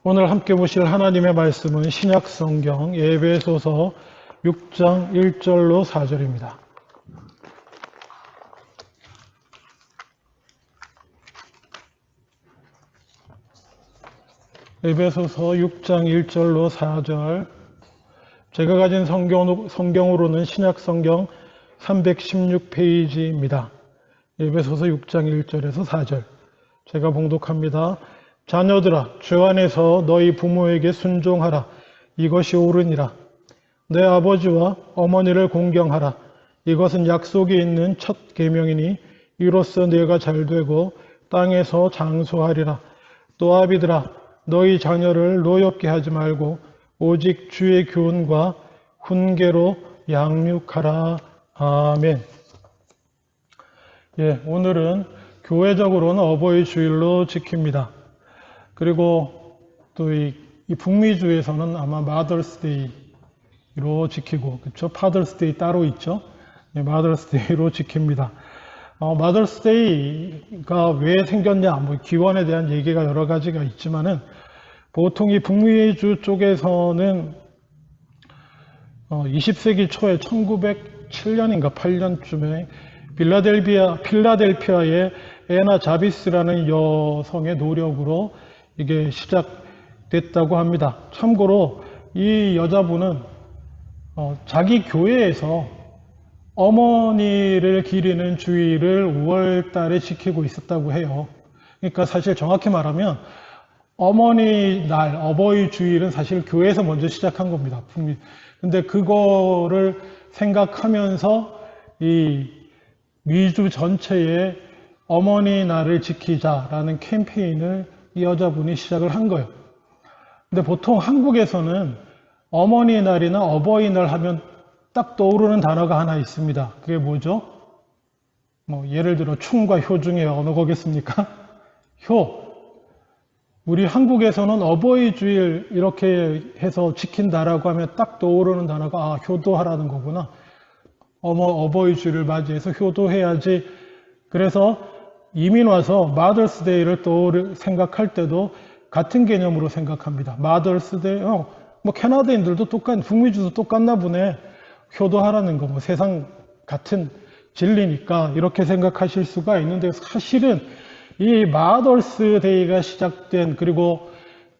오늘 함께 보실 하나님의 말씀은 신약성경 에베소서 6장 1절로 4절입니다. 에베소서 6장 1절로 4절. 제가 가진 성경으로는 신약성경 316페이지입니다. 에베소서 6장 1절에서 4절. 제가 봉독합니다. 자녀들아, 주 안에서 너희 부모에게 순종하라. 이것이 옳으니라. 내 아버지와 어머니를 공경하라. 이것은 약속이 있는 첫 계명이니 이로써 네가 잘되고 땅에서 장수하리라. 또 아비들아, 너희 자녀를 노엽게 하지 말고 오직 주의 교훈과 훈계로 양육하라. 아멘. 오늘은 교회적으로는 어버이 주일로 지킵니다. 그리고 또 이 북미주에서는 아마 마더스데이로 지키고, 그렇죠? 파더스데이 따로 있죠? 마더스데이로 지킵니다. 마더스데이가 왜 생겼냐, 기원에 대한 얘기가 여러 가지가 있지만은 보통 이 북미주 쪽에서는 20세기 초에 1907년인가 8년쯤에 필라델피아의 에나 자비스라는 여성의 노력으로 이게 시작됐다고 합니다. 참고로 이 여자분은 자기 교회에서 어머니를 기리는 주일을 5월 달에 지키고 있었다고 해요. 그러니까 사실 정확히 말하면 어머니 날, 어버이 주일은 사실 교회에서 먼저 시작한 겁니다. 근데 그거를 생각하면서 이 미주 전체에 어머니 날을 지키자라는 캠페인을 이 여자분이 시작을 한 거예요. 근데 보통 한국에서는 어머니날이나 어버이날 하면 딱 떠오르는 단어가 하나 있습니다. 그게 뭐죠? 예를 들어 충과 효 중에 어느 거겠습니까? 효. 우리 한국에서는 어버이 주일 이렇게 해서 지킨다라고 하면 딱 떠오르는 단어가 효도하라는 거구나. 어버이 주일을 맞이해서 효도해야지. 그래서 이민 와서 마더스데이를 또 생각할 때도 같은 개념으로 생각합니다. 마더스데이, 캐나다인들도 북미주도 똑같나 보네. 효도하라는 거, 세상 같은 진리니까 이렇게 생각하실 수가 있는데, 사실은 이 마더스데이가 시작된, 그리고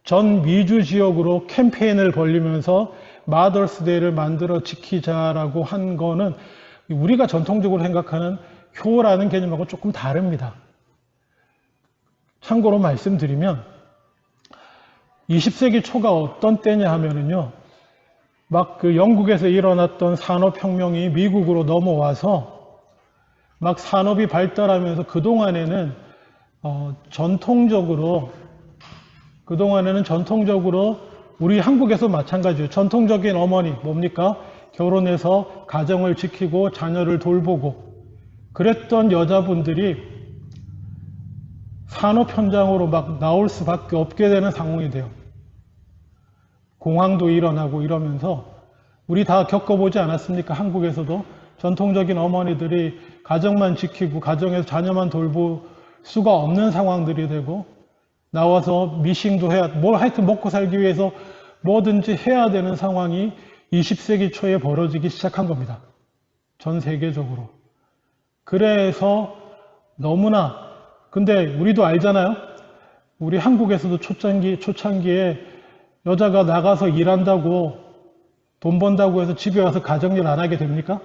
전 미주 지역으로 캠페인을 벌리면서 마더스데이를 만들어 지키자라고 한 거는 우리가 전통적으로 생각하는 효라는 개념하고 조금 다릅니다. 참고로 말씀드리면 20세기 초가 어떤 때냐 하면은요, 영국에서 일어났던 산업혁명이 미국으로 넘어와서 산업이 발달하면서 그동안에는 전통적으로 우리 한국에서 마찬가지예요. 전통적인 어머니 뭡니까? 결혼해서 가정을 지키고 자녀를 돌보고 그랬던 여자분들이 산업 현장으로 나올 수밖에 없게 되는 상황이 돼요. 공황도 일어나고 이러면서 우리 다 겪어보지 않았습니까? 한국에서도 전통적인 어머니들이 가정만 지키고 가정에서 자녀만 돌볼 수가 없는 상황들이 되고, 나와서 미싱도 하여튼 먹고 살기 위해서 뭐든지 해야 되는 상황이 20세기 초에 벌어지기 시작한 겁니다. 전 세계적으로. 그래서 너무나, 근데 우리도 알잖아요. 우리 한국에서도 초창기에 여자가 나가서 일한다고 돈 번다고 해서 집에 와서 가정일 안 하게 됩니까?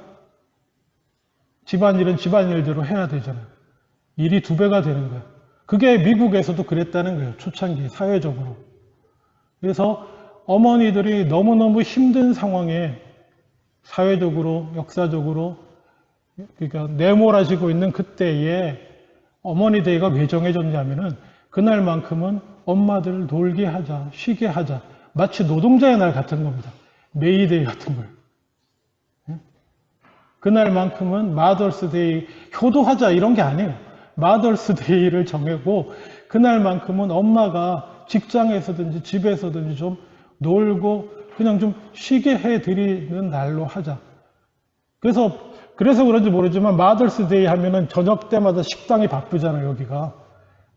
집안일은 집안일대로 해야 되잖아요. 일이 2배가 되는 거예요. 그게 미국에서도 그랬다는 거예요. 초창기 사회적으로. 그래서 어머니들이 너무너무 힘든 상황에 사회적으로, 역사적으로, 그러니까 내몰아지고 있는 그때에 어머니 데이가 왜 정해졌냐면은 그날만큼은 엄마들을 놀게 하자, 쉬게 하자. 마치 노동자의 날 같은 겁니다. 메이데이 같은 걸. 그날만큼은 마더스데이, 효도하자 이런 게 아니에요. 마더스데이를 정하고 그날만큼은 엄마가 직장에서든지 집에서든지 좀 놀고 그냥 좀 쉬게 해드리는 날로 하자. 그래서 그런지 모르지만 마더스데이 하면은 저녁 때마다 식당이 바쁘잖아요, 여기가.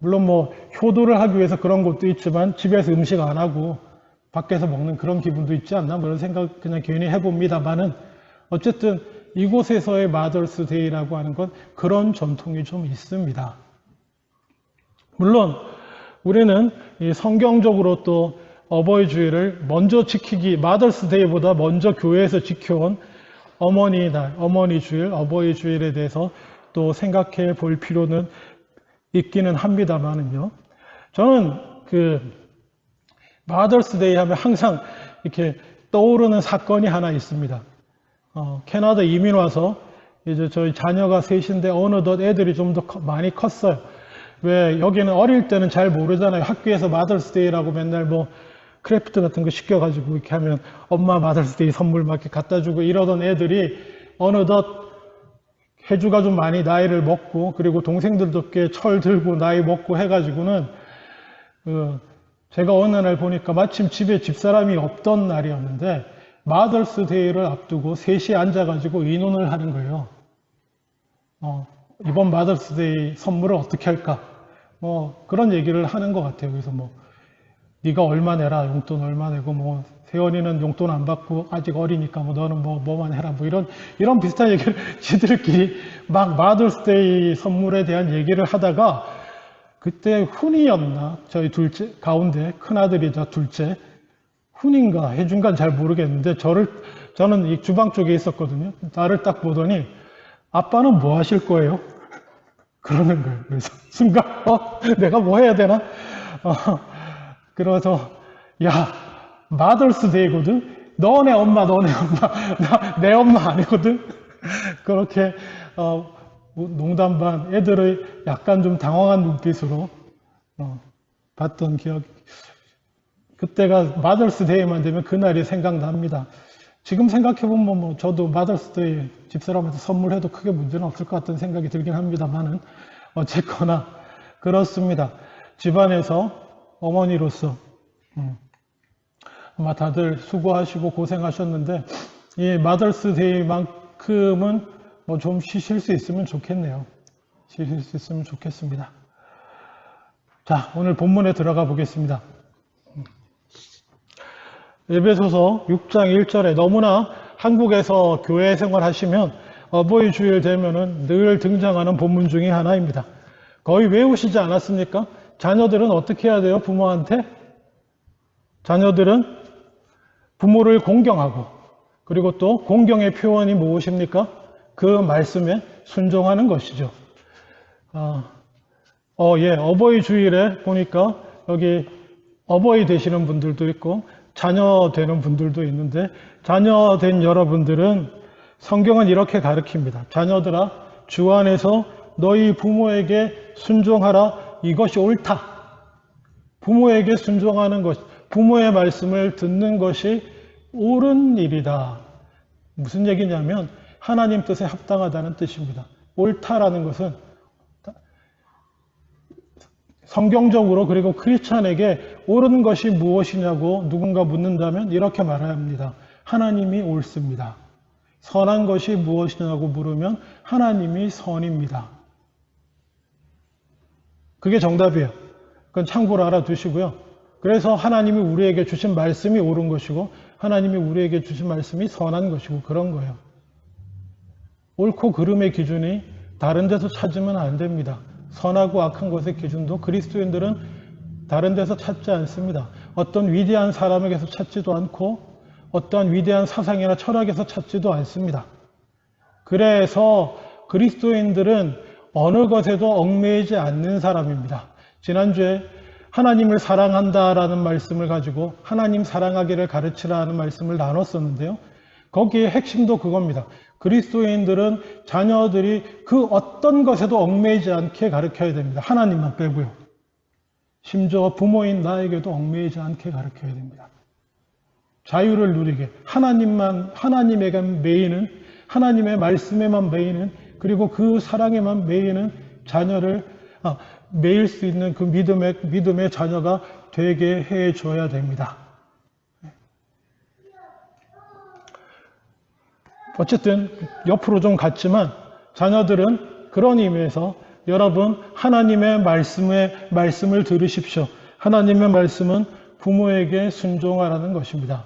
물론 뭐 효도를 하기 위해서 그런 것도 있지만 집에서 음식 안 하고 밖에서 먹는 그런 기분도 있지 않나? 뭐 이런 생각 그냥 괜히 해봅니다만은 어쨌든 이곳에서의 마더스 데이라고 하는 건 그런 전통이 좀 있습니다. 물론 우리는 이 성경적으로 또 어버이 주일을 먼저 지키기, 마더스 데이보다 먼저 교회에서 지켜온 어머니 날, 어머니 주일, 어버이 주일에 대해서 또 생각해 볼 필요는 있기는 합니다만은요. 저는 마더스 데이 하면 항상 이렇게 떠오르는 사건이 하나 있습니다. 캐나다 이민 와서 이제 저희 자녀가 셋인데 어느덧 애들이 좀 더 많이 컸어요. 왜 여기는 어릴 때는 잘 모르잖아요. 학교에서 마더스 데이라고 맨날 뭐 크래프트 같은 거 시켜가지고 이렇게 하면 엄마 마더스 데이 선물 막 이렇게 갖다 주고 이러던 애들이 어느덧 해주가 좀 많이 나이를 먹고 그리고 동생들도 꽤 철 들고 나이 먹고 해가지고는 제가 어느 날 보니까 마침 집에 집사람이 없던 날이었는데 마더스 데이를 앞두고 셋이 앉아가지고 의논을 하는 거예요. 이번 마더스 데이 선물을 어떻게 할까? 뭐 그런 얘기를 하는 것 같아요. 그래서 뭐 네가 얼마 내라, 용돈 얼마 내고 뭐 세원이는 용돈 안 받고 아직 어리니까 뭐 너는 뭐만 해라 뭐 이런 비슷한 얘기를 지들끼리 막 마더스 데이 선물에 대한 얘기를 하다가 그때 훈이였나? 저희 둘째 가운데 큰아들이자 둘째 훈인가 해준간 잘 모르겠는데 저는 이 주방 쪽에 있었거든요. 나를 딱 보더니 아빠는 뭐 하실 거예요? 그러는 거예요. 그래서 순간 내가 뭐 해야 되나? 그래서 야 마더스 데이거든. 너네 엄마 나 내 엄마 아니거든. 그렇게 농담 반 애들의 약간 좀 당황한 눈빛으로 봤던 기억. 그때가 마더스 데이만 되면 그날이 생각납니다. 지금 생각해보면 뭐 저도 마더스 데이 집사람한테 선물해도 크게 문제는 없을 것 같다는 생각이 들긴 합니다만은 어쨌거나 그렇습니다. 집안에서 어머니로서 아마 다들 수고하시고 고생하셨는데 이 마더스 데이만큼은 뭐 좀 쉬실 수 있으면 좋겠네요. 쉬실 수 있으면 좋겠습니다. 자, 오늘 본문에 들어가 보겠습니다. 에베소서 6장 1절에 너무나 한국에서 교회 생활하시면 어버이 주일 되면은 늘 등장하는 본문 중에 하나입니다. 거의 외우시지 않았습니까? 자녀들은 어떻게 해야 돼요? 부모한테? 자녀들은 부모를 공경하고 그리고 또 공경의 표현이 무엇입니까? 그 말씀에 순종하는 것이죠. 어버이 주일에 보니까 여기 어버이 되시는 분들도 있고 자녀 되는 분들도 있는데 자녀 된 여러분들은 성경은 이렇게 가르칩니다. 자녀들아 주 안에서 너희 부모에게 순종하라. 이것이 옳다. 부모에게 순종하는 것, 부모의 말씀을 듣는 것이 옳은 일이다. 무슨 얘기냐면 하나님 뜻에 합당하다는 뜻입니다. 옳다라는 것은 성경적으로 그리고 크리스찬에게 옳은 것이 무엇이냐고 누군가 묻는다면 이렇게 말해야 합니다. 하나님이 옳습니다. 선한 것이 무엇이냐고 물으면 하나님이 선입니다. 그게 정답이에요. 그건 참고로 알아두시고요. 그래서 하나님이 우리에게 주신 말씀이 옳은 것이고 하나님이 우리에게 주신 말씀이 선한 것이고 그런 거예요. 옳고 그름의 기준이 다른 데서 찾으면 안 됩니다. 선하고 악한 것의 기준도 그리스도인들은 다른 데서 찾지 않습니다. 어떤 위대한 사람에게서 찾지도 않고 어떠한 위대한 사상이나 철학에서 찾지도 않습니다. 그래서 그리스도인들은 어느 것에도 얽매이지 않는 사람입니다. 지난주에 하나님을 사랑한다라는 말씀을 가지고 하나님 사랑하기를 가르치라는 말씀을 나눴었는데요. 거기에 핵심도 그겁니다. 그리스도인들은 자녀들이 그 어떤 것에도 얽매이지 않게 가르쳐야 됩니다. 하나님만 빼고요. 심지어 부모인 나에게도 얽매이지 않게 가르쳐야 됩니다. 자유를 누리게 하나님에게 매이는 하나님의 말씀에만 매이는 그리고 그 사랑에만 매이는 자녀를 매일 수 있는 그 믿음의 자녀가 되게 해줘야 됩니다. 어쨌든 옆으로 좀 갔지만 자녀들은 그런 의미에서 여러분, 하나님의 말씀을 들으십시오. 하나님의 말씀은 부모에게 순종하라는 것입니다.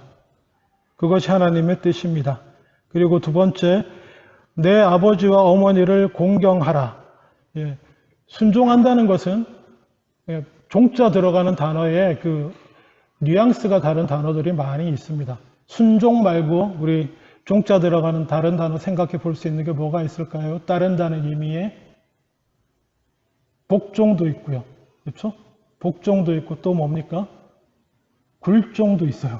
그것이 하나님의 뜻입니다. 그리고 두 번째, 내 아버지와 어머니를 공경하라. 예, 순종한다는 것은 종자 들어가는 단어에 그 뉘앙스가 다른 단어들이 많이 있습니다. 순종 말고 우리 종자 들어가는 다른 단어 생각해 볼 수 있는 게 뭐가 있을까요? 따른다는 의미의 복종도 있고요. 그렇죠? 복종도 있고 또 뭡니까? 굴종도 있어요.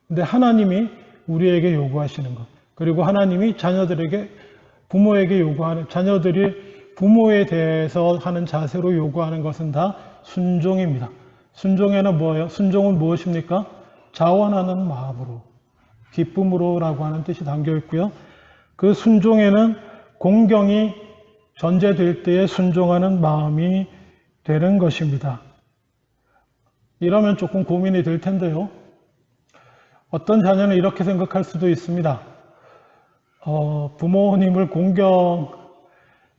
근데 하나님이 우리에게 요구하시는 것. 그리고 하나님이 부모에게 요구하는, 자녀들이 부모에 대해서 하는 자세로 요구하는 것은 다 순종입니다. 순종에는 뭐예요? 순종은 무엇입니까? 자원하는 마음으로, 기쁨으로라고 하는 뜻이 담겨 있고요. 그 순종에는 공경이 전제될 때에 순종하는 마음이 되는 것입니다. 이러면 조금 고민이 될 텐데요. 어떤 자녀는 이렇게 생각할 수도 있습니다. 부모님을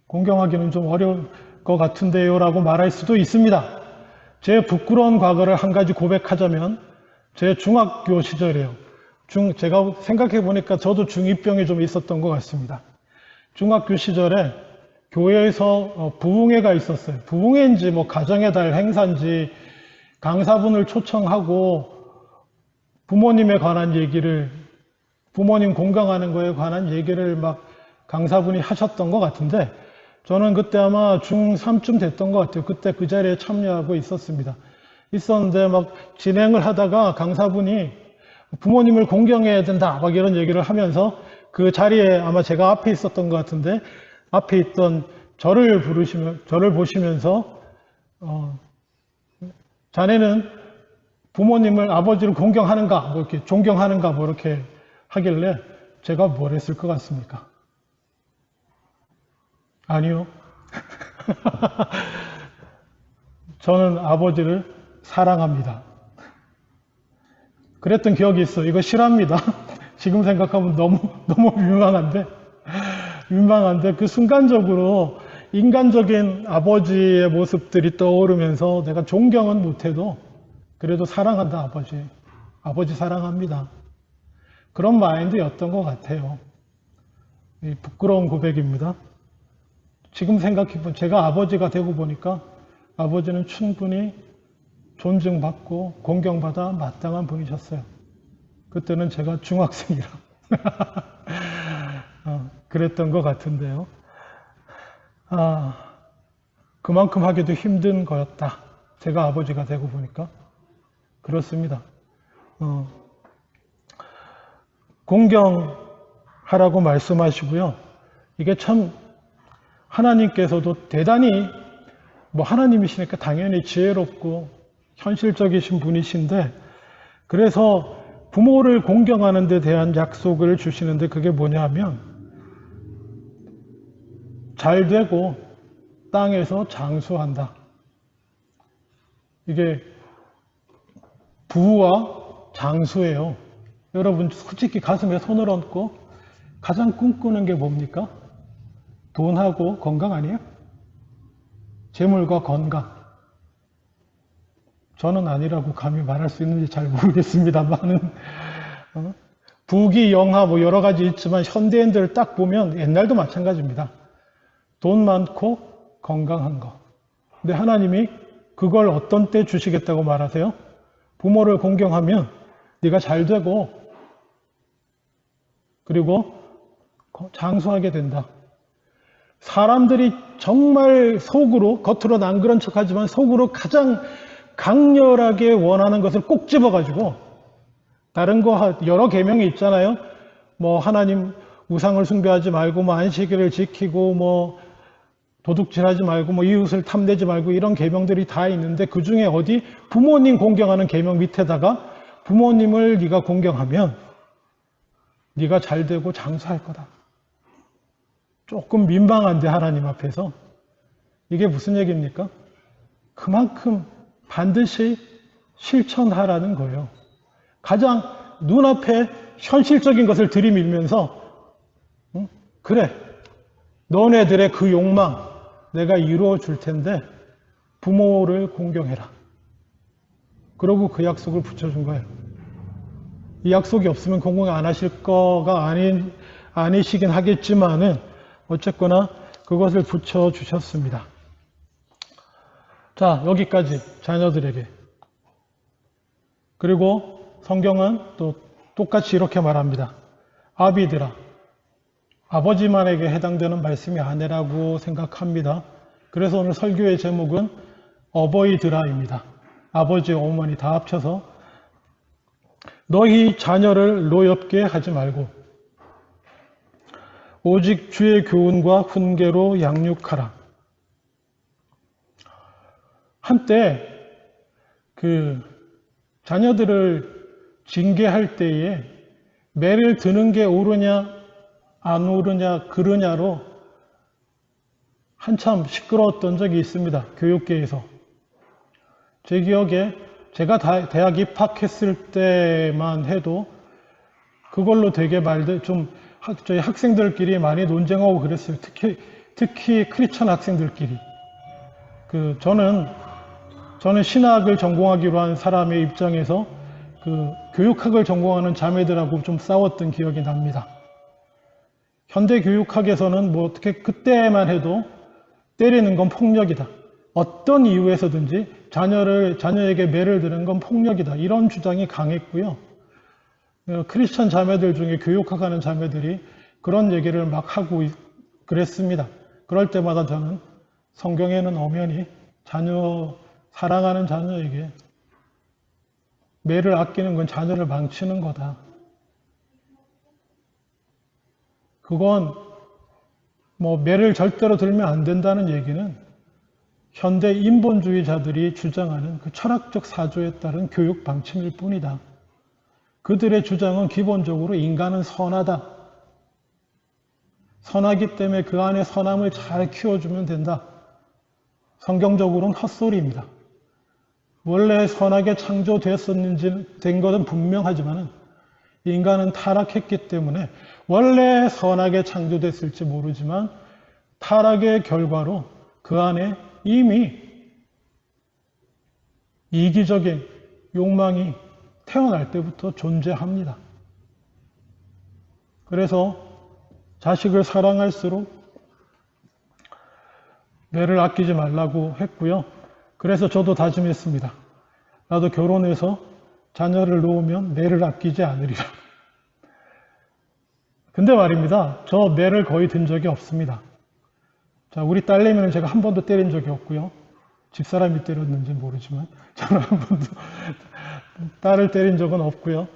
공경하기는 좀 어려울 것 같은데요 라고 말할 수도 있습니다. 제 부끄러운 과거를 한 가지 고백하자면 제 중학교 시절이에요. 제가 생각해 보니까 저도 중2병이 좀 있었던 것 같습니다. 중학교 시절에 교회에서 부흥회가 있었어요. 부흥회인지 뭐 가정의 달 행사인지 강사분을 초청하고 부모님에 관한 얘기를, 부모님 공경하는 거에 관한 얘기를 막 강사분이 하셨던 것 같은데 저는 그때 아마 중3쯤 됐던 것 같아요. 그때 그 자리에 참여하고 있었는데 막 진행을 하다가 강사분이 부모님을 공경해야 된다 막 이런 얘기를 하면서 그 자리에 아마 제가 앞에 있었던 것 같은데 앞에 있던 저를 보시면서 자네는 부모님을, 아버지를 공경하는가 뭐 이렇게 존경하는가 뭐 이렇게 하길래 제가 뭘 했을 것 같습니까? 아니요. 저는 아버지를 사랑합니다. 그랬던 기억이 있어요. 이거 실화입니다. 지금 생각하면 너무 민망한데 그 순간적으로 인간적인 아버지의 모습들이 떠오르면서 내가 존경은 못해도 그래도 사랑한다 아버지 사랑합니다. 그런 마인드였던 것 같아요. 부끄러운 고백입니다. 지금 생각해보면 제가 아버지가 되고 보니까 아버지는 충분히 존중받고 공경받아 마땅한 분이셨어요. 그때는 제가 중학생이라 그랬던 것 같은데요. 그만큼 하기도 힘든 거였다. 제가 아버지가 되고 보니까 그렇습니다. 공경하라고 말씀하시고요. 이게 참 하나님께서도 대단히 하나님이시니까 당연히 지혜롭고 현실적이신 분이신데 그래서 부모를 공경하는 데 대한 약속을 주시는데 그게 뭐냐 하면 잘 되고 땅에서 장수한다. 이게 부와 장수예요. 여러분 솔직히 가슴에 손을 얹고 가장 꿈꾸는 게 뭡니까? 돈하고 건강 아니에요? 재물과 건강. 저는 아니라고 감히 말할 수 있는지 잘 모르겠습니다만은 부귀 영화 뭐 여러 가지 있지만 현대인들 딱 보면 옛날도 마찬가지입니다. 돈 많고 건강한 거. 근데 하나님이 그걸 어떤 때 주시겠다고 말하세요? 부모를 공경하면 네가 잘 되고 그리고 장수하게 된다. 사람들이 정말 속으로, 겉으로는 안 그런 척하지만 속으로 가장 강렬하게 원하는 것을 꼭 집어가지고 다른 거 여러 계명이 있잖아요. 뭐 하나님 우상을 숭배하지 말고 뭐 안식일을 지키고 뭐 도둑질하지 말고 뭐 이웃을 탐내지 말고 이런 계명들이 다 있는데 그 중에 어디 부모님 공경하는 계명 밑에다가 부모님을 네가 공경하면 네가 잘 되고 장수할 거다. 조금 민망한데 하나님 앞에서 이게 무슨 얘기입니까? 그만큼 반드시 실천하라는 거예요. 가장 눈앞에 현실적인 것을 들이밀면서 그래 너네들의 그 욕망 내가 이루어 줄 텐데 부모를 공경해라. 그러고 그 약속을 붙여준 거예요. 이 약속이 없으면 공경 안 하실 거가 아니시긴 하겠지만은 어쨌거나 그것을 붙여주셨습니다. 자, 여기까지 자녀들에게. 그리고 성경은 또 똑같이 이렇게 말합니다. 아비들아, 아버지만에게 해당되는 말씀이 아니라고 생각합니다. 그래서 오늘 설교의 제목은 어버이들아입니다. 아버지, 어머니 다 합쳐서 너희 자녀를 노엽게 하지 말고 오직 주의 교훈과 훈계로 양육하라. 한때 그 자녀들을 징계할 때에 매를 드는 게 옳으냐 안 옳으냐 그르냐로 한참 시끄러웠던 적이 있습니다. 교육계에서. 제 기억에 제가 대학 입학했을 때만 해도 그걸로 되게 저희 학생들끼리 많이 논쟁하고 그랬어요. 특히 크리스천 학생들끼리. 저는 신학을 전공하기로 한 사람의 입장에서 교육학을 전공하는 자매들하고 좀 싸웠던 기억이 납니다. 현대 교육학에서는 어떻게 그때만 해도 때리는 건 폭력이다. 어떤 이유에서든지 자녀에게 매를 드는 건 폭력이다. 이런 주장이 강했고요. 크리스천 자매들 중에 교육학하는 자매들이 그런 얘기를 막 하고 그랬습니다. 그럴 때마다 저는 성경에는 엄연히 사랑하는 자녀에게 매를 아끼는 건 자녀를 망치는 거다. 그건 매를 절대로 들면 안 된다는 얘기는 현대 인본주의자들이 주장하는 그 철학적 사조에 따른 교육 방침일 뿐이다. 그들의 주장은 기본적으로 인간은 선하다. 선하기 때문에 그 안에 선함을 잘 키워주면 된다. 성경적으로는 헛소리입니다. 원래 선하게 된 것은 분명하지만 인간은 타락했기 때문에 원래 선하게 창조됐을지 모르지만 타락의 결과로 그 안에 이미 이기적인 욕망이 태어날 때부터 존재합니다. 그래서 자식을 사랑할수록 매를 아끼지 말라고 했고요. 그래서 저도 다짐했습니다. 나도 결혼해서 자녀를 놓으면 매를 아끼지 않으리라. 근데 말입니다. 저 매를 거의 든 적이 없습니다. 자, 우리 딸내미는 제가 한 번도 때린 적이 없고요. 집사람이 때렸는지 모르지만 저는 한 번도 딸을 때린 적은 없고요.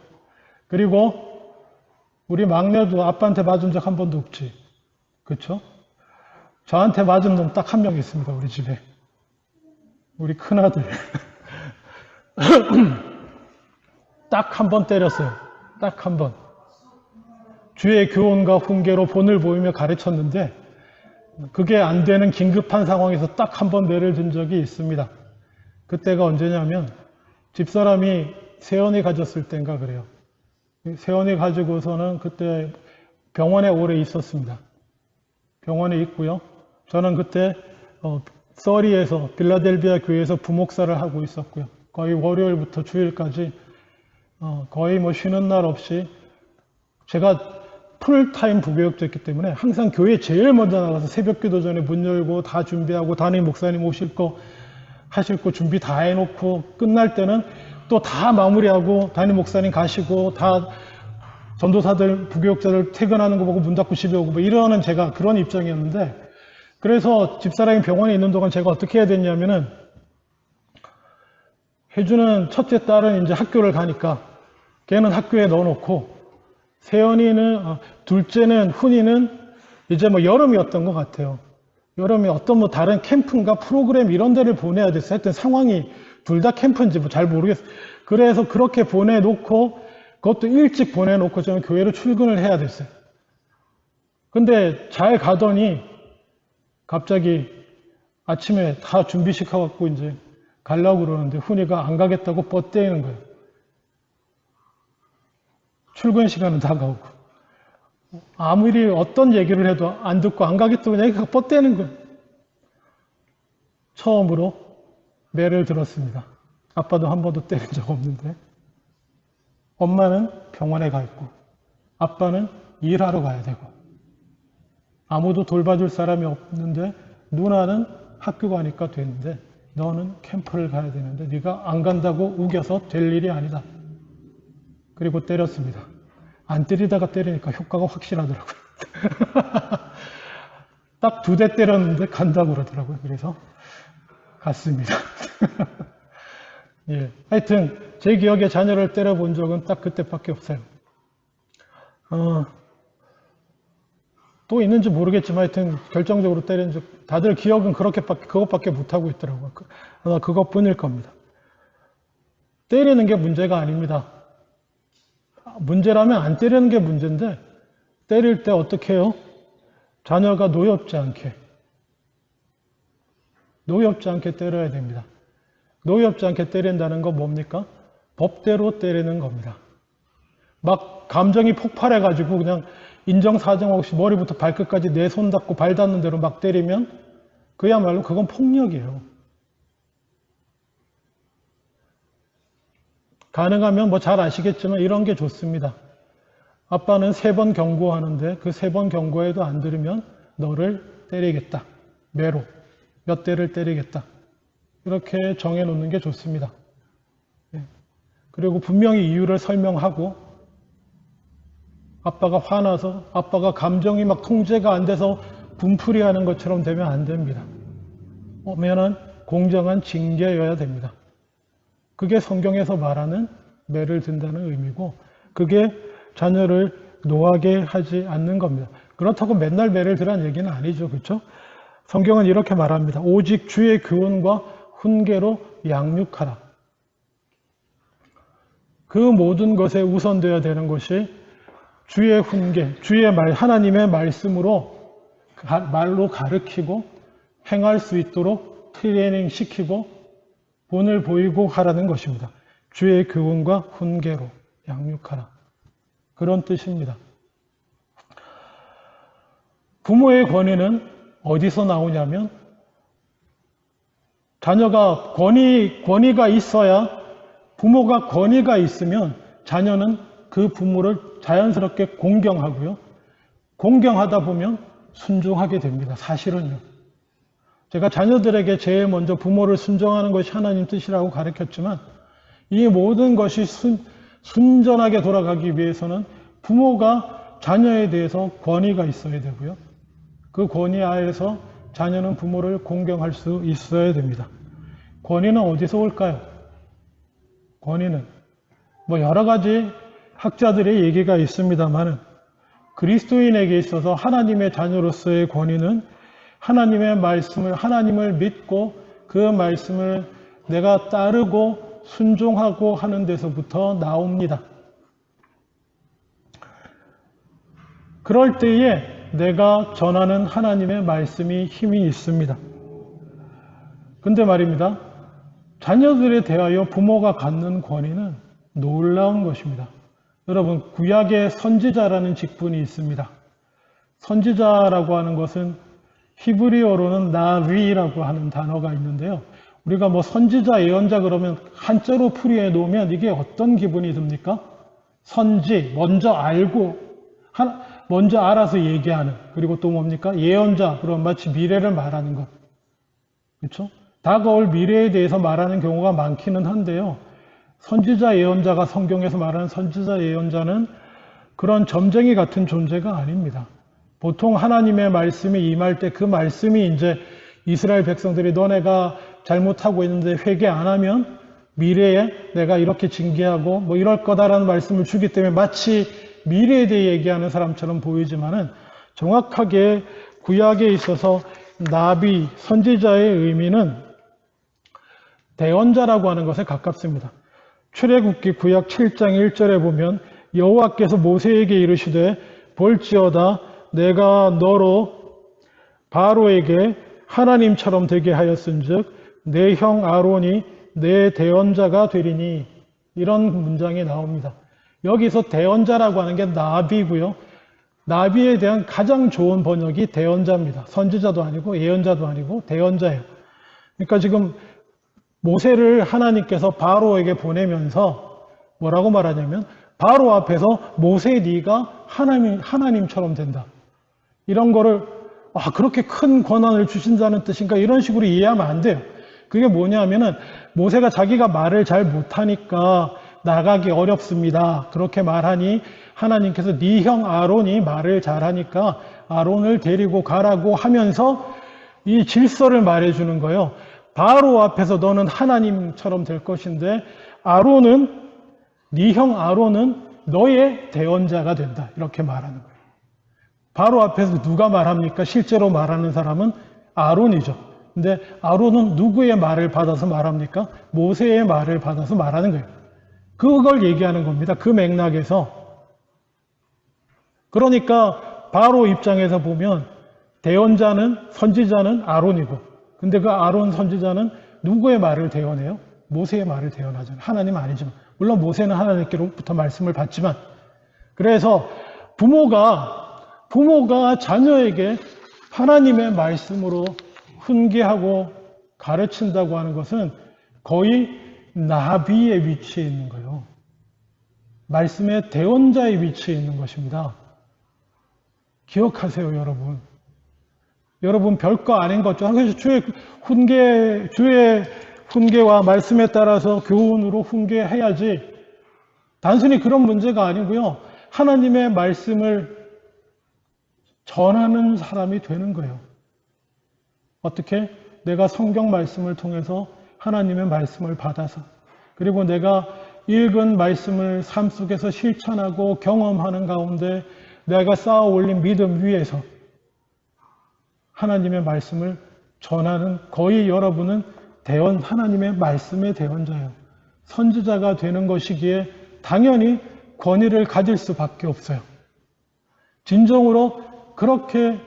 그리고 우리 막내도 아빠한테 맞은 적 한 번도 없지. 그렇죠? 저한테 맞은 놈 딱 한 명 있습니다. 우리 집에. 우리 큰아들. 딱 한 번 때렸어요. 딱 한 번. 주의 교훈과 훈계로 본을 보이며 가르쳤는데 그게 안 되는 긴급한 상황에서 딱 한 번 매를 든 적이 있습니다. 그때가 언제냐면 집사람이 세연이 가졌을 때인가 그래요. 세연이 가지고서는 그때 병원에 오래 있었습니다. 병원에 있고요. 저는 그때 서리에서 빌라델비아 교회에서 부목사를 하고 있었고요. 거의 월요일부터 주일까지 거의 쉬는 날 없이 제가 풀타임 부교육자였기 때문에 항상 교회 제일 먼저 나가서 새벽기도 전에 문 열고 다 준비하고 담임 목사님 오실 거 하실 거 준비 다 해놓고 끝날 때는 또 다 마무리하고 담임 목사님 가시고 다 전도사들 부교육자들 퇴근하는 거 보고 문 닫고 집에 오고 이러는 제가 그런 입장이었는데 그래서 집사람이 병원에 있는 동안 제가 어떻게 해야 됐냐면은 혜주는 첫째 딸은 이제 학교를 가니까 걔는 학교에 넣어놓고 세연이는 둘째는 훈이는 이제 여름이었던 것 같아요. 여름에 어떤 다른 캠프인가 프로그램 이런 데를 보내야 됐어요. 하여튼 상황이 둘 다 캠프인지 잘 모르겠어요. 그래서 그렇게 보내놓고 그것도 일찍 보내놓고 저는 교회로 출근을 해야 됐어요. 근데 잘 가더니 갑자기 아침에 다 준비시켜갖고 이제 가려고 그러는데 훈이가 안 가겠다고 뻗대는 거예요. 출근 시간은 다가오고 아무리 어떤 얘기를 해도 안 듣고 안 가겠다고 얘기가 뻗대는 거예요. 처음으로 매를 들었습니다. 아빠도 한 번도 때린 적 없는데. 엄마는 병원에 가 있고 아빠는 일하러 가야 되고 아무도 돌봐줄 사람이 없는데 누나는 학교 가니까 되는데 너는 캠프를 가야 되는데 네가 안 간다고 우겨서 될 일이 아니다. 그리고 때렸습니다. 안 때리다가 때리니까 효과가 확실하더라고요. 딱 2대 때렸는데 간다고 그러더라고요. 그래서 갔습니다. 예. 하여튼 제 기억에 자녀를 때려본 적은 딱 그때밖에 없어요. 또 있는지 모르겠지만 하여튼 결정적으로 때린 적 다들 기억은 그것밖에 못하고 있더라고요. 아마 그것뿐일 겁니다. 때리는 게 문제가 아닙니다. 문제라면 안 때리는 게 문제인데 때릴 때 어떻게 해요? 자녀가 노엽지 않게 때려야 됩니다. 노엽지 않게 때린다는 건 뭡니까? 법대로 때리는 겁니다. 막 감정이 폭발해가지고 그냥 인정사정 없이 머리부터 발끝까지 내 손 닿고 발 닿는 대로 막 때리면 그야말로 그건 폭력이에요. 가능하면 뭐 잘 아시겠지만 이런 게 좋습니다. 아빠는 3번 경고하는데 그 3번 경고에도 안 들으면 너를 때리겠다. 매로 몇 대를 때리겠다. 이렇게 정해놓는 게 좋습니다. 그리고 분명히 이유를 설명하고 아빠가 화나서 아빠가 감정이 막 통제가 안 돼서 분풀이 하는 것처럼 되면 안 됩니다. 엄연한 공정한 징계여야 됩니다. 그게 성경에서 말하는 매를 든다는 의미고 그게 자녀를 노하게 하지 않는 겁니다. 그렇다고 맨날 매를 들라는 얘기는 아니죠. 그렇죠? 성경은 이렇게 말합니다. 오직 주의 교훈과 훈계로 양육하라. 그 모든 것에 우선되어야 되는 것이 주의 훈계, 주의 말, 하나님의 말씀으로 말로 가르치고 행할 수 있도록 트레이닝 시키고 본을 보이고 하라는 것입니다. 주의 교훈과 훈계로 양육하라. 그런 뜻입니다. 부모의 권위는 어디서 나오냐면 자녀가 권위가 있어야 부모가 권위가 있으면 자녀는 그 부모를 자연스럽게 공경하고요. 공경하다 보면 순종하게 됩니다. 사실은요. 제가 자녀들에게 제일 먼저 부모를 순종하는 것이 하나님 뜻이라고 가르쳤지만 이 모든 것이 순전하게 돌아가기 위해서는 부모가 자녀에 대해서 권위가 있어야 되고요. 그 권위 하에서 자녀는 부모를 공경할 수 있어야 됩니다. 권위는 어디서 올까요? 권위는 뭐 여러 가지 학자들의 얘기가 있습니다만 그리스도인에게 있어서 하나님의 자녀로서의 권위는 하나님의 말씀을 하나님을 믿고 그 말씀을 내가 따르고 순종하고 하는 데서부터 나옵니다. 그럴 때에 내가 전하는 하나님의 말씀이 힘이 있습니다. 근데 말입니다. 자녀들에 대하여 부모가 갖는 권위는 놀라운 것입니다. 여러분, 구약에 선지자라는 직분이 있습니다. 선지자라고 하는 것은 히브리어로는 나비라고 하는 단어가 있는데요. 우리가 뭐 선지자, 예언자 그러면 한자로 풀이해 놓으면 이게 어떤 기분이 듭니까? 선지, 먼저 알고, 먼저 알아서 얘기하는. 그리고 또 뭡니까? 예언자, 그럼 마치 미래를 말하는 것. 그렇죠? 다가올 미래에 대해서 말하는 경우가 많기는 한데요. 선지자, 예언자가 성경에서 말하는 선지자, 예언자는 그런 점쟁이 같은 존재가 아닙니다. 보통 하나님의 말씀이 임할 때 그 말씀이 이제 이스라엘 백성들이 너네가 잘못하고 있는데 회개 안 하면 미래에 내가 이렇게 징계하고 뭐 이럴 거다라는 말씀을 주기 때문에 마치 미래에 대해 얘기하는 사람처럼 보이지만은 정확하게 구약에 있어서 나비, 선지자의 의미는 대언자라고 하는 것에 가깝습니다. 출애굽기 구약 7장 1절에 보면 여호와께서 모세에게 이르시되 볼지어다 내가 너로 바로에게 하나님처럼 되게 하였은즉 내 형 아론이 내 대언자가 되리니 이런 문장이 나옵니다. 여기서 대언자라고 하는 게 나비고요. 나비에 대한 가장 좋은 번역이 대언자입니다. 선지자도 아니고 예언자도 아니고 대언자예요. 그러니까 지금 모세를 하나님께서 바로에게 보내면서 뭐라고 말하냐면 바로 앞에서 모세 네가 하나님처럼 된다. 이런 거를 그렇게 큰 권한을 주신다는 뜻인가 이런 식으로 이해하면 안 돼요. 그게 뭐냐면은 모세가 자기가 말을 잘 못하니까 나가기 어렵습니다. 그렇게 말하니 하나님께서 네 형 아론이 말을 잘하니까 아론을 데리고 가라고 하면서 이 질서를 말해주는 거예요. 바로 앞에서 너는 하나님처럼 될 것인데 아론은 네 형 아론은 너의 대언자가 된다. 이렇게 말하는 거예요. 바로 앞에서 누가 말합니까? 실제로 말하는 사람은 아론이죠. 근데 아론은 누구의 말을 받아서 말합니까? 모세의 말을 받아서 말하는 거예요. 그걸 얘기하는 겁니다. 그 맥락에서. 그러니까 바로 입장에서 보면 대언자는 선지자는 아론이고 근데 그 아론 선지자는 누구의 말을 대언해요? 모세의 말을 대언하잖아요. 하나님 아니지만. 물론 모세는 하나님께로부터 말씀을 받지만 그래서 부모가 자녀에게 하나님의 말씀으로 훈계하고 가르친다고 하는 것은 거의 나비의 위치에 있는 거예요. 말씀의 대언자의 위치에 있는 것입니다. 기억하세요, 여러분. 여러분 별거 아닌 거죠. 그래서 주의 훈계와 말씀에 따라서 교훈으로 훈계해야지. 단순히 그런 문제가 아니고요. 하나님의 말씀을 전하는 사람이 되는 거예요. 어떻게? 내가 성경 말씀을 통해서 하나님의 말씀을 받아서 그리고 내가 읽은 말씀을 삶 속에서 실천하고 경험하는 가운데 내가 쌓아 올린 믿음 위에서 하나님의 말씀을 전하는 거의 여러분은 하나님의 말씀의 대언자예요. 선지자가 되는 것이기에 당연히 권위를 가질 수밖에 없어요. 진정으로 그렇게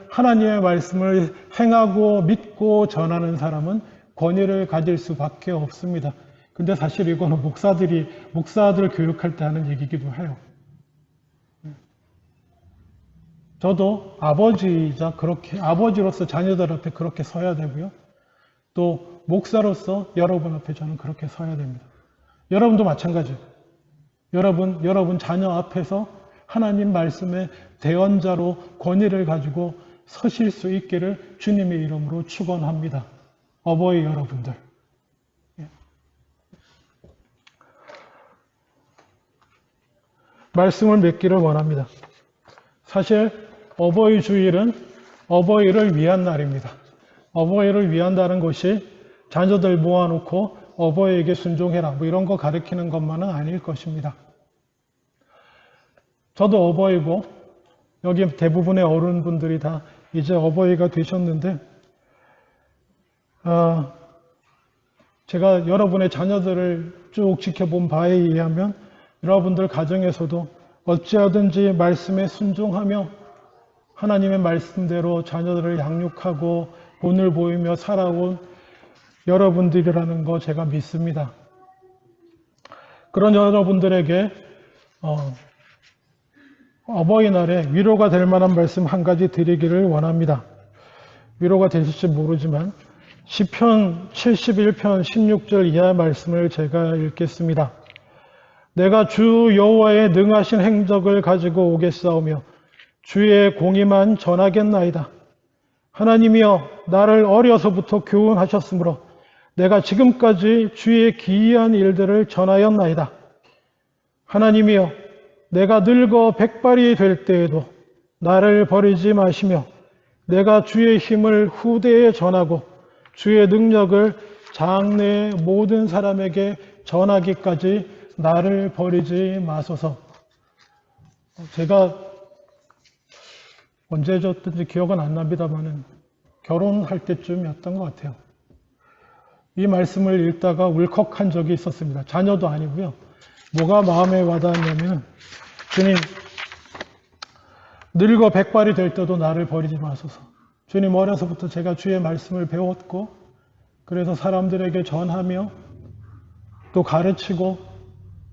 하나님의 말씀을 행하고 믿고 전하는 사람은 권위를 가질 수밖에 없습니다. 근데 사실 이거는 목사들 교육할 때 하는 얘기이기도 해요. 저도 아버지로서 자녀들 앞에 그렇게 서야 되고요. 또 목사로서 여러분 앞에 저는 그렇게 서야 됩니다. 여러분도 마찬가지예요. 여러분 자녀 앞에서 하나님 말씀의 대언자로 권위를 가지고 서실 수 있기를 주님의 이름으로 축원합니다. 어버이 여러분들. 말씀을 맺기를 원합니다. 사실 어버이 주일은 어버이를 위한 날입니다. 어버이를 위한다는 것이 자녀들 모아놓고 어버이에게 순종해라 뭐 이런 거 가르치는 것만은 아닐 것입니다. 저도 어버이고 여기 대부분의 어른분들이 다 이제 어버이가 되셨는데 제가 여러분의 자녀들을 쭉 지켜본 바에 의하면 여러분들 가정에서도 어찌하든지 말씀에 순종하며 하나님의 말씀대로 자녀들을 양육하고 본을 보이며 살아온 여러분들이라는 거 제가 믿습니다. 그런 여러분들에게 어버이날에 위로가 될 만한 말씀 한 가지 드리기를 원합니다. 위로가 되실지 모르지만 시편 71편 16절 이하 말씀을 제가 읽겠습니다. 내가 주 여호와의 능하신 행적을 가지고 오겠사오며 주의 공의만 전하겠나이다. 하나님이여 나를 어려서부터 교훈하셨으므로 내가 지금까지 주의 기이한 일들을 전하였나이다. 하나님이여 내가 늙어 백발이 될 때에도 나를 버리지 마시며 내가 주의 힘을 후대에 전하고 주의 능력을 장래의 모든 사람에게 전하기까지 나를 버리지 마소서. 제가 언제 줬든지 기억은 안 납니다만은 결혼할 때쯤이었던 것 같아요. 이 말씀을 읽다가 울컥한 적이 있었습니다. 자녀도 아니고요. 뭐가 마음에 와닿았냐면 주님, 늙어 백발이 될 때도 나를 버리지 마소서. 주님, 어려서부터 제가 주의 말씀을 배웠고 그래서 사람들에게 전하며 또 가르치고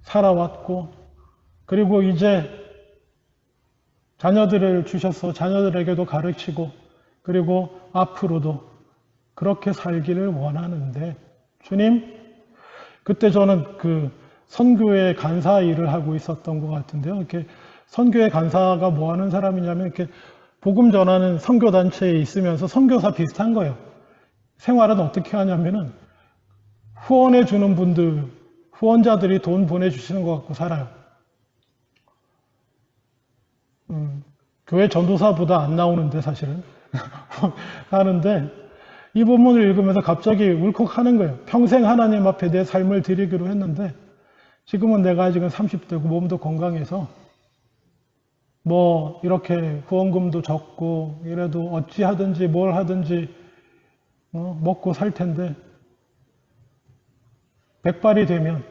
살아왔고 그리고 이제 자녀들을 주셔서 자녀들에게도 가르치고 그리고 앞으로도 그렇게 살기를 원하는데 주님, 그때 저는 그 선교회 간사 일을 하고 있었던 것 같은데요. 이렇게 선교회 간사가 뭐 하는 사람이냐면 이렇게 복음 전하는 선교단체에 있으면서 선교사 비슷한 거예요. 생활은 어떻게 하냐면은 후원해 주는 분들, 후원자들이 돈 보내주시는 것 같고 살아요. 교회 전도사보다 안 나오는데 사실은 하는데 이 본문을 읽으면서 갑자기 울컥하는 거예요. 평생 하나님 앞에 내 삶을 드리기로 했는데 지금은 내가 아직은 30대고 몸도 건강해서 뭐 이렇게 후원금도 적고 이래도 어찌하든지 뭘 하든지 먹고 살 텐데 백발이 되면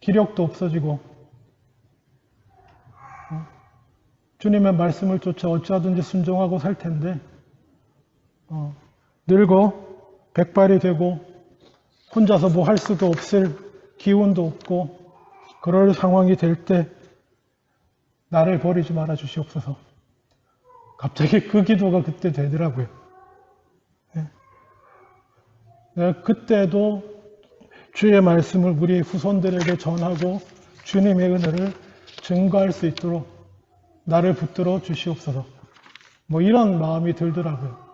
기력도 없어지고 주님의 말씀을 쫓아 어찌하든지 순종하고 살 텐데 늙고 백발이 되고 혼자서 뭐 할 수도 없을 기운도 없고 그럴 상황이 될 때 나를 버리지 말아 주시옵소서. 갑자기 그 기도가 그때 되더라고요. 내가 그때도 주의 말씀을 우리 후손들에게 전하고 주님의 은혜를 증거할 수 있도록 나를 붙들어 주시옵소서. 뭐 이런 마음이 들더라고요.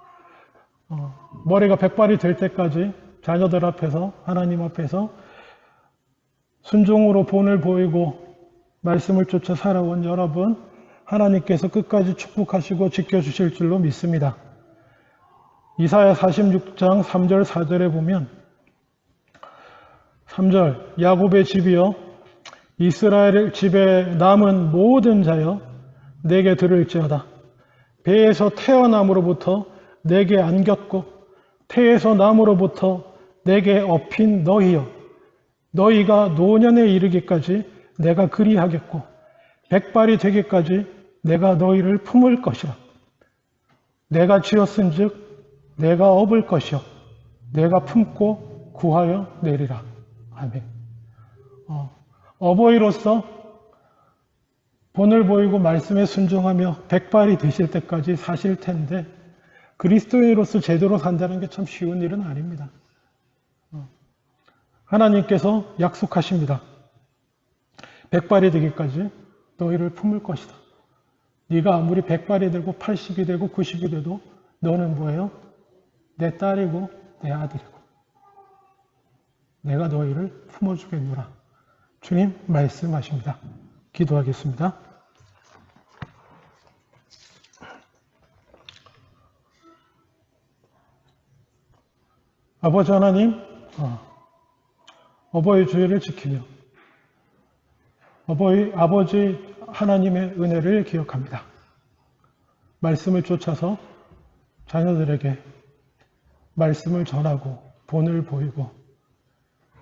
머리가 백발이 될 때까지 자녀들 앞에서 하나님 앞에서 순종으로 본을 보이고 말씀을 쫓아 살아온 여러분, 하나님께서 끝까지 축복하시고 지켜주실 줄로 믿습니다. 이사야 46장 3절 4절에 보면 3절 야곱의 집이여 이스라엘 집에 남은 모든 자여 내게 들을지어다. 배에서 태어남으로부터 내게 안겼고 태에서 남으로부터 내게 업힌 너희여 너희가 노년에 이르기까지 내가 그리하겠고 백발이 되기까지 내가 너희를 품을 것이라. 내가 지었은즉 내가 업을 것이요 내가 품고 구하여 내리라. 아멘. 어버이로서 본을 보이고 말씀에 순종하며 백발이 되실 때까지 사실 텐데 그리스도인으로서 제대로 산다는 게 참 쉬운 일은 아닙니다. 하나님께서 약속하십니다. 백발이 되기까지 너희를 품을 것이다. 네가 아무리 백발이 되고 80이 되고 90이 돼도 너는 뭐예요? 내 딸이고 내 아들이고 내가 너희를 품어주겠노라. 주님 말씀하십니다. 기도하겠습니다. 아버지 하나님, 어버이 주일을 지키며 아버지 하나님의 은혜를 기억합니다. 말씀을 쫓아서 자녀들에게 말씀을 전하고 본을 보이고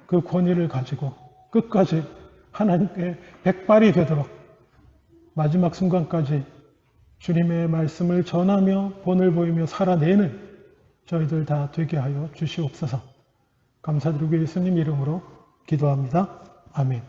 그 권위를 가지고 끝까지 하나님께 백발이 되도록 마지막 순간까지 주님의 말씀을 전하며 본을 보이며 살아내는 저희들 다 되게 하여 주시옵소서. 감사드리고 예수님 이름으로 기도합니다. 아멘.